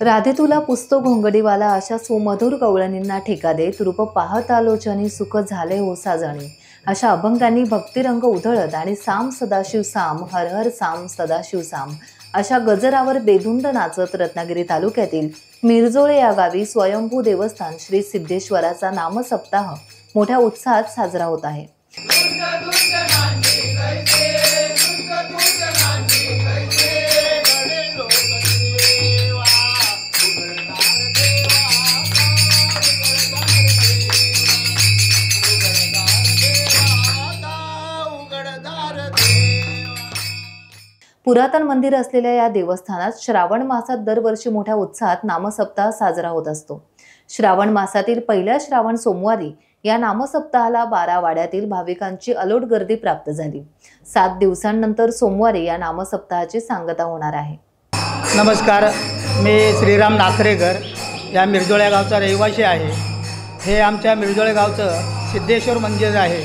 राधे तुला पुस्तो घोंगडीवाला अशा सुमधुर कवळणींना ठेका दे रूप पाहत आलोचनी सुख झाले हो साजणी अशा अभंगांनी भक्तिरंग उधळत आणि साम सदाशिव साम हर हर साम सदाशिव साम अशा गजरावर बेधुंद नाचत रत्नागिरी तालुक्यातील मिरजोळे या गावी स्वयंभू देवस्थान श्री सिद्धेश्वराचा नामसप्ताह मोठ्या उत्साहात साजरा होत आहे। पुरातन मंदिर असलेल्या या देवस्थानात श्रावण मासात दरवर्षी मोठ्या उत्साहात नामसप्ताह साजरा होत असतो। श्रावण मासातील पहिल्या श्रावण सोमवारी या नामसप्ताहाला 12 वाड्यातील भाविकांची अलोट गर्दी प्राप्त झाली। 7 दिवसांनंतर सोमवारी या नामसप्ताहाची सांगता होणार आहे। नमस्कार, मी श्रीराम नाखरेकर या मिरजोळे गावचा रहिवासी आहे। हे आमच्या मिरजोळे गावचं सिद्धेश्वर मंदिर आहे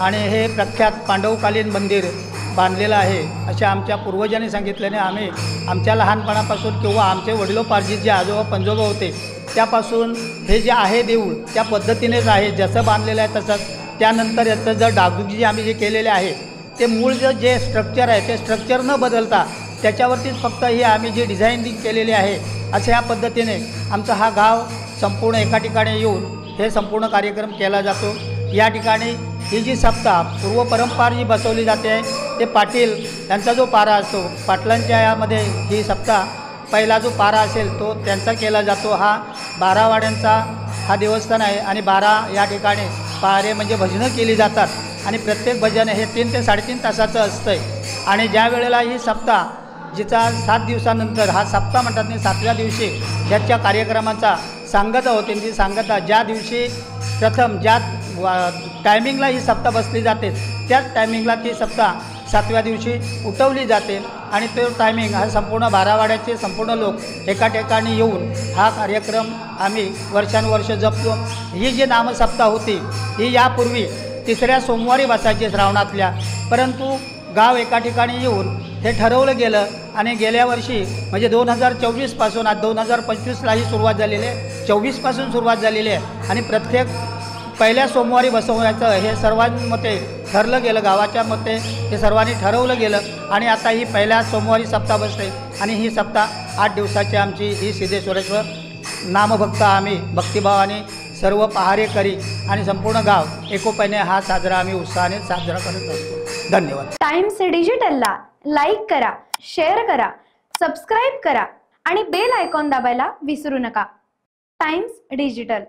आणि हे प्रख्यात पांडवकालीन मंदिर बांधलेलं आहे अशा आमच्या पूर्वजांनी सांगितल्याने आम्ही आमच्या लहानपणापासून किंवा आमचे वडिलोपार्जित जे आजोबा पंजोबा होते त्यापासून हे जे आहे देऊळ त्या पद्धतीनेच आहे, जसं बांधलेलं आहे तसंच। त्यानंतर याचं जर डागडुजी आम्ही जे केलेले आहे ते मूळ जे स्ट्रक्चर आहे ते स्ट्रक्चर न बदलता त्याच्यावरतीच फक्त ही आम्ही जी डिझायनिंग केलेली आहे अशा ह्या पद्धतीने आमचा हा गाव संपूर्ण एका ठिकाणी येऊन हे संपूर्ण कार्यक्रम केला जातो। या ठिकाणी ही जी सप्ताह पूर्वपरंपरा जी बसवली जाते आहे ते पाटील यांचा जो पारा असतो, पाटलांच्या यामध्ये ही सप्ताह पहिला जो पारा असेल तो त्यांचा केला जातो। हा 12 वाड्यांचा हा देवस्थान आहे आणि 12 या ठिकाणी पारे म्हणजे भजनं केली जातात आणि प्रत्येक भजन हे 3 ते 3.5 तासाचं असतं आहे। आणि ज्या वेळेला ही सप्ताह जिचा 7 दिवसानंतर हा सप्ताह म्हणतात नाही 7व्या दिवशी ह्याच्या कार्यक्रमाचा सांगता होते। ती सांगता ज्या दिवशी प्रथम ज्या टायमिंगला ही सप्ताह बसली जाते त्याच टायमिंगला ती सप्ताह 7व्या दिवशी उठवली जाते आणि तो टायमिंग हा संपूर्ण 12 वाड्याचे संपूर्ण लोक एका ठिकाणी येऊन हा कार्यक्रम आम्ही वर्षानुवर्ष जपतो। ही जी नामसप्ताह होती ही यापूर्वी 3ऱ्या सोमवारी बसायची श्रावणातल्या, परंतु गाव एका ठिकाणी येऊन हे ठरवलं गेलं आणि गेल्या वर्षी म्हणजे 2024 पासून आज 2025ला ही सुरुवात झालेली आहे, 24 पासून सुरुवात झालेली आहे आणि प्रत्येक पहिल्या सोमवारी बसवण्याचं हे सर्वांमध्ये ठरलं गेलं, गावाच्या मते हे सर्वांनी ठरवलं गेलं आणि आता ही पहिल्या सोमवारी सप्ताह बसते आणि ही सप्ताह 8 दिवसाची आमची ही सिद्धेश्वरेश्वर नामभक्त आम्ही भक्तिभावाने सर्व पहारेकरी आणि संपूर्ण गाव एकोप्याने हा साजरा आम्ही उत्साहाने साजरा करत असतो। धन्यवाद। टाइम्स डिजिटलला लाईक करा, शेअर करा, सबस्क्राईब करा आणि बेल आयकॉन दाबायला विसरू नका। Times digital.